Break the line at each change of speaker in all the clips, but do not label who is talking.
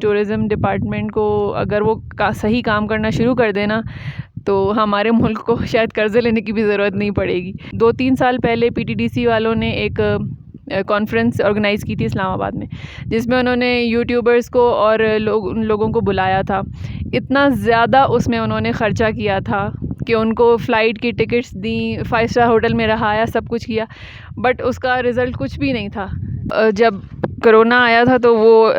Tourism department को अगर वो सही काम करना शुरू कर देना तो हमारे मुल्क को शायद कर्ज़े लेने की भी ज़रूरत नहीं पड़ेगी। 2-3 साल पहले पीटीडीसी वालों ने एक कॉन्फ्रेंस ऑर्गेनाइज़ की थी इस्लामाबाद में, जिसमें उन्होंने यूट्यूबर्स को और लोगों को बुलाया था। इतना ज़्यादा उसमें उन्होंने ख़र्चा किया था कि उनको फ़्लाइट की टिकट्स दी, 5 स्टार होटल में रहाया, सब कुछ किया, बट उसका रिज़ल्ट कुछ भी नहीं था। जब कोरोना आया था तो वो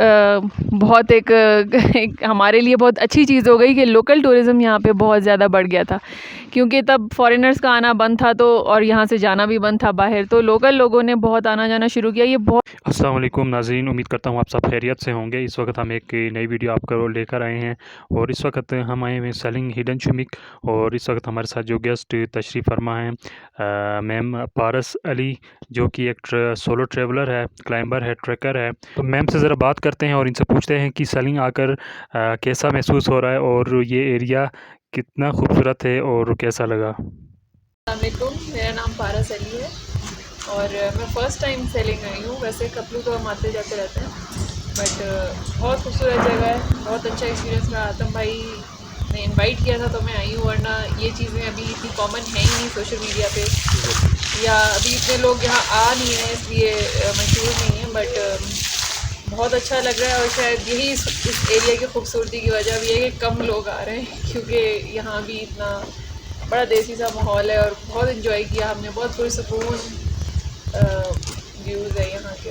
बहुत एक हमारे लिए बहुत अच्छी चीज़ हो गई कि लोकल टूरिज़म यहाँ पे बहुत ज़्यादा बढ़ गया था, क्योंकि तब फॉरेनर्स का आना बंद था तो और यहाँ से जाना भी बंद था बाहर, तो लोकल लोगों ने बहुत आना जाना शुरू किया। ये बहुत
अस्सलाम वालेकुम नाज़रीन, उम्मीद करता हूँ आप सब खैरियत से होंगे। इस वक्त हम एक नई वीडियो आपको लेकर आए हैं और इस वक्त हम आए हैं सेलिंग हिडन शुमिक और इस वक्त हमारे साथ जो गेस्ट तशरीफ़ फरमा हैं मैम पारस अली, जो कि एक सोलो ट्रेवलर है, क्लाइंबर है, ट्रैकर है। तो मैम से ज़रा बात करते हैं और इनसे पूछते हैं कि सेलिंग आकर कैसा महसूस हो रहा है और ये एरिया कितना खूबसूरत है और कैसा लगा।
अस्सलामुअलैकुम, मेरा नाम पारस अली है और मैं फ़र्स्ट टाइम सेलिंग आई हूँ। वैसे कपलू तो हम आते जाते रहते हैं, बट बहुत खूबसूरत जगह है, बहुत अच्छा एक्सपीरियंस रहा। आतम भाई ने इनवाइट किया था तो मैं आई हूँ, वरना ये चीज़ें अभी इतनी कॉमन है ही नहीं सोशल मीडिया पे, या अभी इतने लोग यहाँ आ नहीं हैं इसलिए मशहूर नहीं है। बट बहुत अच्छा लग रहा है और शायद यही इस एरिया की खूबसूरती की वजह भी है कि कम लोग आ रहे हैं, क्योंकि यहाँ भी इतना बड़ा देसी सा माहौल है और बहुत इन्जॉय किया हमने, बहुत पुरसकून व्यूज़ है यहाँ के।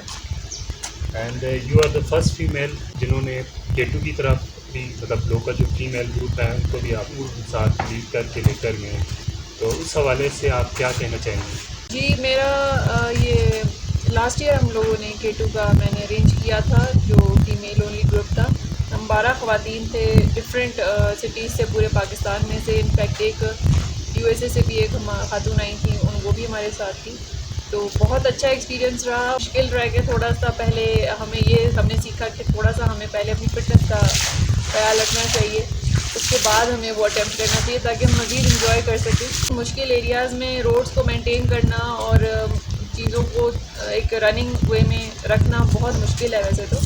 And you are the first female जिन्होंने केटू की तरफ भी, मतलब लोकल जो फीमेल ग्रुप है उनको भी आप साथ लीड करके लेकर गए, तो उस हवाले से आप क्या कहना चाहेंगे?
जी, मेरा ये लास्ट ईयर हम लोगों ने केटू का मैंने अरेंज किया था, जो फीमेल ओनली ग्रुप था। हम 12 ख़वातीन थे, डिफरेंट सिटीज़ से पूरे पाकिस्तान में से। इनफैक्ट एक यूएसए से भी एक खातून आई थी, वो भी हमारे साथ थी। तो बहुत अच्छा एक्सपीरियंस रहा। मुश्किल रह गया थोड़ा सा, पहले हमने सीखा कि थोड़ा सा हमें पहले अपनी फिटनेस का ख्याल रखना चाहिए, उसके बाद हमें वो अटैम्प्ट करना चाहिए ताकि हम मज़ीद इंजॉय कर सकें। मुश्किल एरियाज़ में रोड्स को मेंटेन करना और चीज़ों को एक रनिंग वे में रखना बहुत मुश्किल है वैसे तो,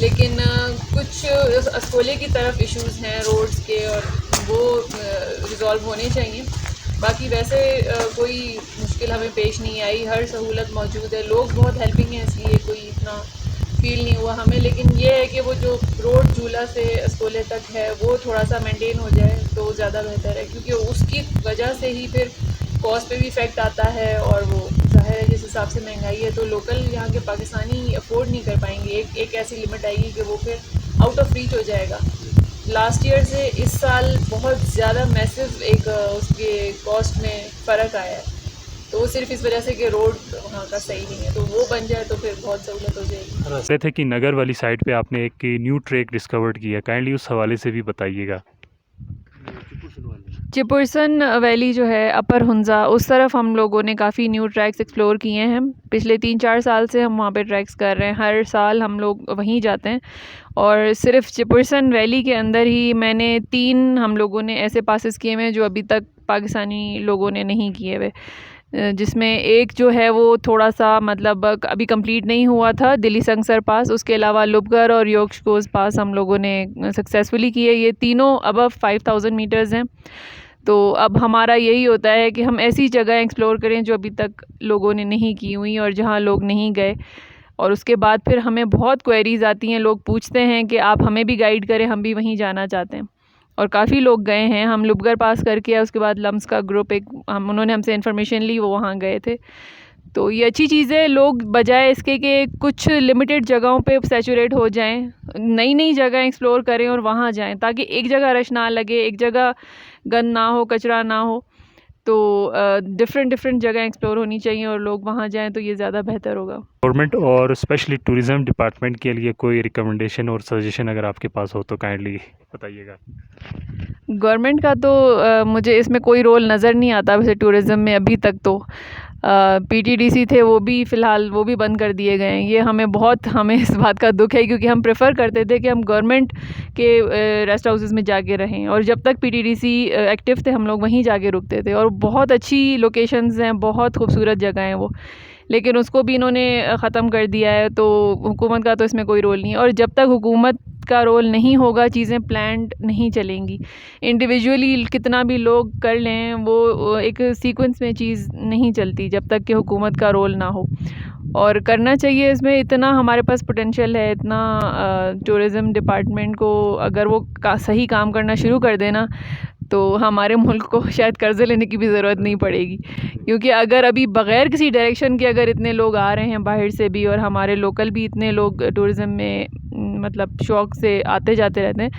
लेकिन कुछ अस्कोले की तरफ इश्यूज़ हैं रोड्स के और वो रिज़ॉल्व होने चाहिए। बाकी वैसे कोई मुश्किल हमें पेश नहीं आई, हर सहूलत मौजूद है, लोग बहुत हेल्पिंग हैं, इसलिए कोई इतना फील नहीं हुआ हमें। लेकिन ये है कि वो जो रोड झूला से अस्कोले तक है वो थोड़ा सा मेंटेन हो जाए तो ज़्यादा बेहतर है, क्योंकि उसकी वजह से ही फिर कॉस्ट पे भी इफ़ेक्ट आता है और वो ज़ाहिर है जिस हिसाब से महंगाई है तो लोकल यहाँ के पाकिस्तानी अफोर्ड नहीं कर पाएंगे। एक ऐसी लिमिट आएगी कि वो फिर आउट ऑफ रीच हो जाएगा। लास्ट ईयर से इस साल बहुत ज़्यादा मैसिव एक उसके कॉस्ट में फ़र्क आया है, तो वो सिर्फ इस वजह से कि रोड वहाँ का सही नहीं है, तो वो बन जाए तो फिर बहुत सहूलत हो जाएगी।
रहे थे कि नगर वाली साइड पे आपने एक न्यू ट्रैक डिस्कवर्ड किया, काइंडली उस हवाले से भी बताइएगा।
चिपुरसन वैली जो है, अपर हुंजा, उस तरफ हम लोगों ने काफ़ी न्यू ट्रैक्स एक्सप्लोर किए हैं। पिछले 3-4 साल से हम वहाँ पे ट्रैक्स कर रहे हैं, हर साल हम लोग वहीं जाते हैं। और सिर्फ चिपुरसन वैली के अंदर ही मैंने 3 हम लोगों ने ऐसे पासेस किए हैं जो अभी तक पाकिस्तानी लोगों ने नहीं किए हुए, जिसमें एक जो है वो थोड़ा सा मतलब अभी कंप्लीट नहीं हुआ था, दिल्ली संगसर पास। उसके अलावा लुबगर और योक्शकोज पास हम लोगों ने सक्सेसफुली किए। ये तीनों अबव 5000 मीटर्स हैं। तो अब हमारा यही होता है कि हम ऐसी जगह एक्सप्लोर करें जो अभी तक लोगों ने नहीं की हुई और जहाँ लोग नहीं गए। और उसके बाद फिर हमें बहुत क्वेरीज़ आती हैं, लोग पूछते हैं कि आप हमें भी गाइड करें, हम भी वहीं जाना चाहते हैं। और काफ़ी लोग गए हैं, हम लुबगर पास करके उसके बाद लम्स का ग्रुप उन्होंने हमसे इन्फॉर्मेशन ली, वो वहाँ गए थे। तो ये अच्छी चीज़ है, लोग बजाय इसके कि कुछ लिमिटेड जगहों पे सैचुरेट हो जाएं, नई नई जगह एक्सप्लोर करें और वहाँ जाएं, ताकि एक जगह रश ना लगे, एक जगह गंद ना हो, कचरा ना हो। तो डिफरेंट जगह एक्सप्लोर होनी चाहिए और लोग वहाँ जाएं तो ये ज़्यादा बेहतर होगा।
गवर्नमेंट और स्पेशली टूरिज़्म डिपार्टमेंट के लिए कोई रिकमेंडेशन और सजेशन अगर आपके पास हो तो काइंडली बताइएगा।
गवर्नमेंट का तो मुझे इसमें कोई रोल नज़र नहीं आता वैसे टूरिज़्म में अभी तक। तो पीटीडीसी थे, वो भी फ़िलहाल वो भी बंद कर दिए गए हैं। ये हमें इस बात का दुख है, क्योंकि हम प्रेफर करते थे कि हम गवर्नमेंट के रेस्ट हाउसेस में जाके रहें, और जब तक पीटीडीसी एक्टिव थे हम लोग वहीं जाके रुकते थे। और बहुत अच्छी लोकेशंस हैं, बहुत खूबसूरत जगह हैं वो, लेकिन उसको भी इन्होंने ख़त्म कर दिया है। तो हुकूमत का तो इसमें कोई रोल नहीं है, और जब तक हुकूमत का रोल नहीं होगा, चीज़ें प्लान्ड नहीं चलेंगी। इंडिविजुअली कितना भी लोग कर लें, वो एक सीक्वेंस में चीज़ नहीं चलती जब तक कि हुकूमत का रोल ना हो। और करना चाहिए, इसमें इतना हमारे पास पोटेंशियल है, इतना टूरिज़म डिपार्टमेंट को अगर वो सही काम करना शुरू कर देना तो हमारे मुल्क को शायद कर्ज़े लेने की भी ज़रूरत नहीं पड़ेगी। क्योंकि अगर अभी बग़ैर किसी डायरेक्शन के अगर इतने लोग आ रहे हैं बाहर से भी, और हमारे लोकल भी इतने लोग टूरिज़म में मतलब शौक़ से आते जाते रहते हैं,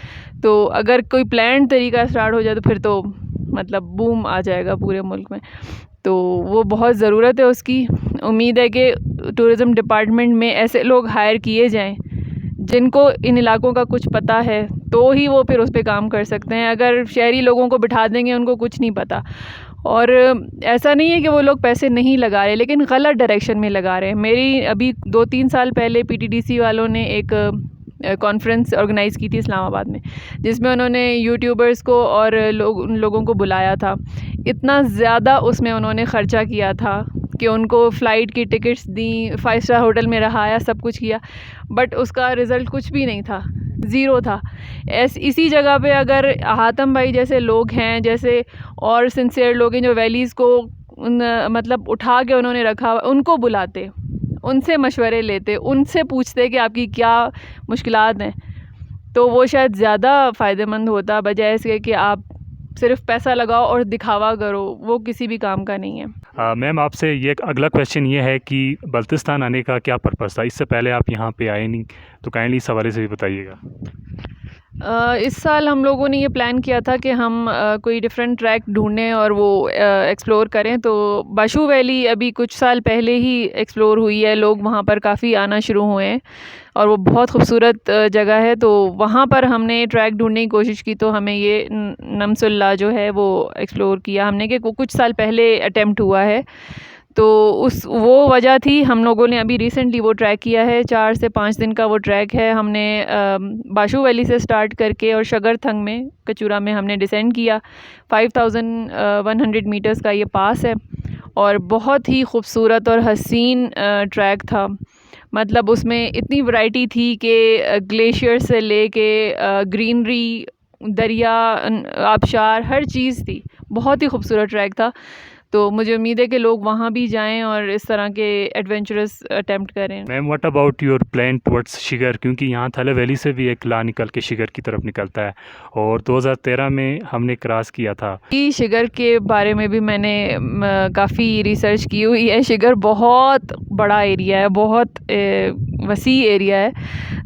तो अगर कोई प्लान्ड तरीका स्टार्ट हो जाए तो फिर तो मतलब बूम आ जाएगा पूरे मुल्क में। तो वो बहुत ज़रूरत है उसकी। उम्मीद है कि टूरिज़म डिपार्टमेंट में ऐसे लोग हायर किए जाएँ जिनको इन इलाकों का कुछ पता है, तो ही वो फिर उस पे काम कर सकते हैं। अगर शहरी लोगों को बिठा देंगे, उनको कुछ नहीं पता। और ऐसा नहीं है कि वो लोग पैसे नहीं लगा रहे, लेकिन गलत डायरेक्शन में लगा रहे हैं। मेरी अभी 2-3 साल पहले पीटीडीसी वालों ने एक कॉन्फ्रेंस ऑर्गेनाइज़ की थी इस्लामाबाद में, जिसमें उन्होंने यूट्यूबर्स को और उन लोगों को बुलाया था। इतना ज़्यादा उसमें उन्होंने ख़र्चा किया था कि उनको फ़्लाइट की टिकट्स दी, 5 स्टार होटल में रहाया, सब कुछ किया, बट उसका रिज़ल्ट कुछ भी नहीं था, ज़ीरो था। इसी जगह पे अगर हातम भाई जैसे लोग हैं, जैसे और सिंसियर लोग हैं जो वैलीज़ को मतलब उठा के उन्होंने रखा, उनको बुलाते, उनसे मशवरे लेते, उनसे पूछते कि आपकी क्या मुश्किलात हैं, तो वो शायद ज़्यादा फ़ायदेमंद होता, बजाय इसके कि आप सिर्फ पैसा लगाओ और दिखावा करो। वो किसी भी काम का नहीं है।
मैम, आपसे ये अगला क्वेश्चन ये है कि बल्तिस्तान आने का क्या पर्पस था? इससे पहले आप यहाँ पे आए नहीं, तो काइंडली इस हवाले से भी बताइएगा।
इस साल हम लोगों ने ये प्लान किया था कि हम कोई डिफरेंट ट्रैक ढूंढें और वो एक्सप्लोर करें। तो बाशू वैली अभी कुछ साल पहले ही एक्सप्लोर हुई है, लोग वहाँ पर काफ़ी आना शुरू हुए हैं और वो बहुत खूबसूरत जगह है। तो वहाँ पर हमने ट्रैक ढूंढने की कोशिश की, तो हमें ये नमसुल्ला जो है वो एक्सप्लोर किया हमने, कि कुछ साल पहले अटेम्प्ट हुआ है। तो वो वजह थी, हम लोगों ने अभी रिसेंटली वो ट्रैक किया है। 4 से 5 दिन का वो ट्रैक है। हमने बाशू वैली से स्टार्ट करके और शगरथंग में, कचूरा में हमने डिसेंड किया। 5100 मीटर्स का ये पास है और बहुत ही खूबसूरत और हसीन ट्रैक था। मतलब उसमें इतनी वैरायटी थी कि ग्लेशियर से लेके ग्रीनरी, दरिया, आबशार, हर चीज़ थी। बहुत ही खूबसूरत ट्रैक था। तो मुझे उम्मीद है कि लोग वहाँ भी जाएं और इस तरह के एडवेंचरस अटेम्प्ट करें।
Ma'am, what about your plan towards Shigar? क्योंकि यहाँ थले वैली से भी एक ला निकल के शिगर की तरफ निकलता है और 2013 में हमने क्रॉस किया था।
कि शिगर के बारे में भी मैंने काफ़ी रिसर्च की हुई है। शिगर बहुत बड़ा एरिया है, बहुत वसी एरिया है।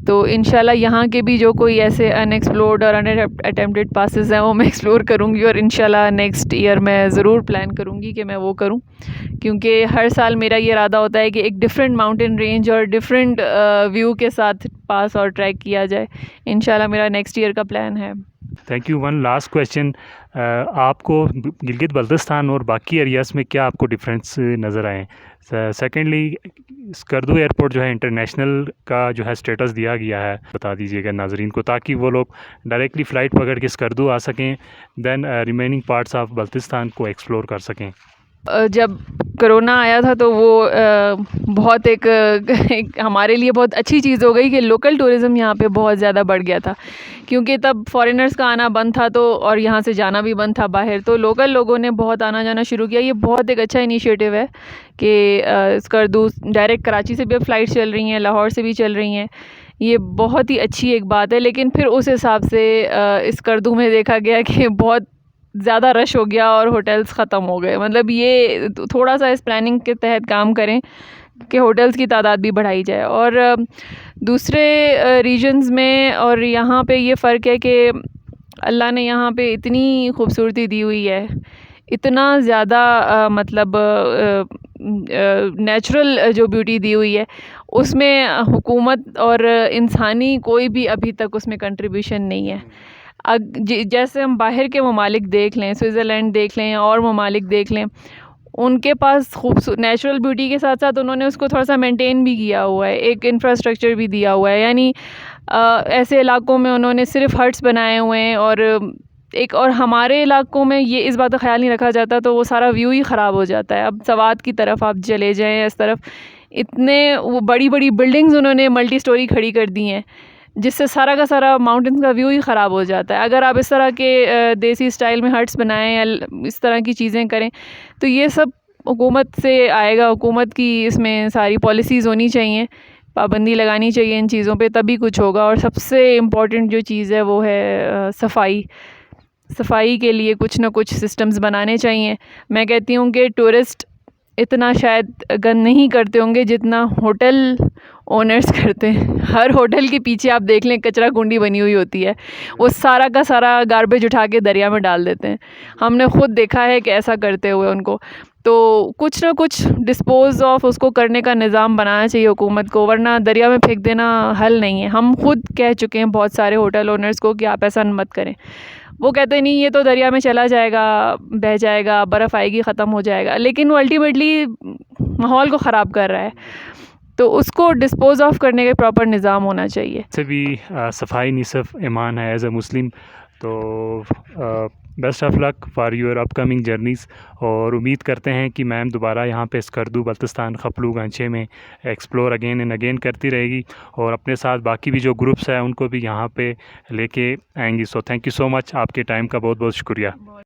तो इंशाल्लाह यहाँ के भी जो कोई ऐसे अनएक्सप्लोर्ड और अनअटेम्प्टेड पासेस हैं वो मैं एक्सप्लोर करूँगी, और इंशाल्लाह नेक्स्ट ईयर मैं ज़रूर प्लान करूँगी कि मैं वो करूँ। क्योंकि हर साल मेरा ये इरादा होता है कि एक डिफरेंट माउंटेन रेंज और डिफरेंट व्यू के साथ पास और ट्रैक किया जाए। इंशाल्लाह मेरा नेक्स्ट ईयर का प्लान है।
Thank you. One last question, आपको गिलगित बल्तिस्तान और बाकी एरियाज़ में क्या आपको डिफरेंस नज़र आए? सेकेंडली, स्कर्दू एयरपोर्ट जो है इंटरनेशनल का जो है स्टेटस दिया गया है, बता दीजिएगा नाजरीन को, ताकि वो लोग डायरेक्टली फ़्लाइट पकड़ के स्कर्दू आ सकें, then remaining parts of Baltistan को एक्सप्लोर कर सकें।
जब कोरोना आया था तो वो बहुत एक हमारे लिए बहुत अच्छी चीज़ हो गई कि लोकल टूरिज़म यहाँ पे बहुत ज़्यादा बढ़ गया था। क्योंकि तब फॉरेनर्स का आना बंद था, तो और यहाँ से जाना भी बंद था बाहर, तो लोकल लोगों ने बहुत आना जाना शुरू किया। ये बहुत एक अच्छा इनिशिएटिव है कि स्कर्दू डायरेक्ट कराची से भी अब फ़्लाइट चल रही हैं, लाहौर से भी चल रही हैं। ये बहुत ही अच्छी एक बात है। लेकिन फिर उस हिसाब से स्कर्दू में देखा गया कि बहुत ज़्यादा रश हो गया और होटल्स ख़त्म हो गए। मतलब ये थोड़ा सा इस प्लानिंग के तहत काम करें कि होटल्स की तादाद भी बढ़ाई जाए। और दूसरे रीजन्स में और यहाँ पे ये फ़र्क है कि अल्लाह ने यहाँ पे इतनी खूबसूरती दी हुई है, इतना ज़्यादा मतलब नेचुरल जो ब्यूटी दी हुई है, उसमें हुकूमत और इंसानी कोई भी अभी तक उसमें कंट्रीब्यूशन नहीं है। जैसे हम बाहर के ममालिक देख लें, स्विट्ज़रलैंड देख लें और ममालिक देख लें, उनके पास नेचुरल ब्यूटी के साथ साथ उन्होंने उसको थोड़ा सा मेंटेन भी किया हुआ है, एक इंफ्रास्ट्रक्चर भी दिया हुआ है। यानी ऐसे इलाकों में उन्होंने सिर्फ हट्स बनाए हुए हैं, और हमारे इलाकों में ये इस बात का ख्याल नहीं रखा जाता, तो वो सारा व्यू ही ख़राब हो जाता है। अब सवात की तरफ आप चले जाएँ, इस तरफ इतने वो बड़ी बड़ी बिल्डिंग्स उन्होंने मल्टी स्टोरी खड़ी कर दी हैं, जिससे सारा का सारा माउंटेन्स का व्यू ही ख़राब हो जाता है। अगर आप इस तरह के देसी स्टाइल में हट्स बनाएं या इस तरह की चीज़ें करें तो ये सब हुकूमत से आएगा। हुकूमत की इसमें सारी पॉलिसीज़ होनी चाहिए, पाबंदी लगानी चाहिए इन चीज़ों पे, तभी कुछ होगा। और सबसे इम्पॉर्टेंट जो चीज़ है वो है सफाई। सफाई के लिए कुछ ना कुछ सिस्टम्स बनाने चाहिए। मैं कहती हूँ कि टूरिस्ट इतना शायद गंद नहीं करते होंगे जितना होटल ओनर्स करते हैं। हर होटल के पीछे आप देख लें कचरा कुंडी बनी हुई होती है, वो सारा का सारा गार्बेज उठा के दरिया में डाल देते हैं। हमने ख़ुद देखा है कि ऐसा करते हुए उनको। तो कुछ ना कुछ डिस्पोज ऑफ उसको करने का निज़ाम बनाना चाहिए हुकूमत को, वरना दरिया में फेंक देना हल नहीं है। हम खुद कह चुके हैं बहुत सारे होटल ओनर्स को कि आप ऐसा मत करें। वो कहते हैं नहीं ये तो दरिया में चला जाएगा, बह जाएगा, बर्फ़ आएगी, ख़त्म हो जाएगा, लेकिन वो अल्टीमेटली माहौल को ख़राब कर रहा है। तो उसको डिस्पोज ऑफ करने का प्रॉपर निज़ाम होना चाहिए।
से भी सफाई निसफ ईमान है एज ए मुस्लिम। तो best of luck for your upcoming journeys, और उम्मीद करते हैं कि मैम दोबारा यहाँ पे स्कर्दू, बल्तिस्तान, खपलू, गांचे में एक्सप्लोर अगेन एंड अगेन करती रहेगी, और अपने साथ बाकी भी जो ग्रुप्स हैं उनको भी यहाँ पे लेके आएंगी। So thank you so much, आपके टाइम का बहुत बहुत शुक्रिया।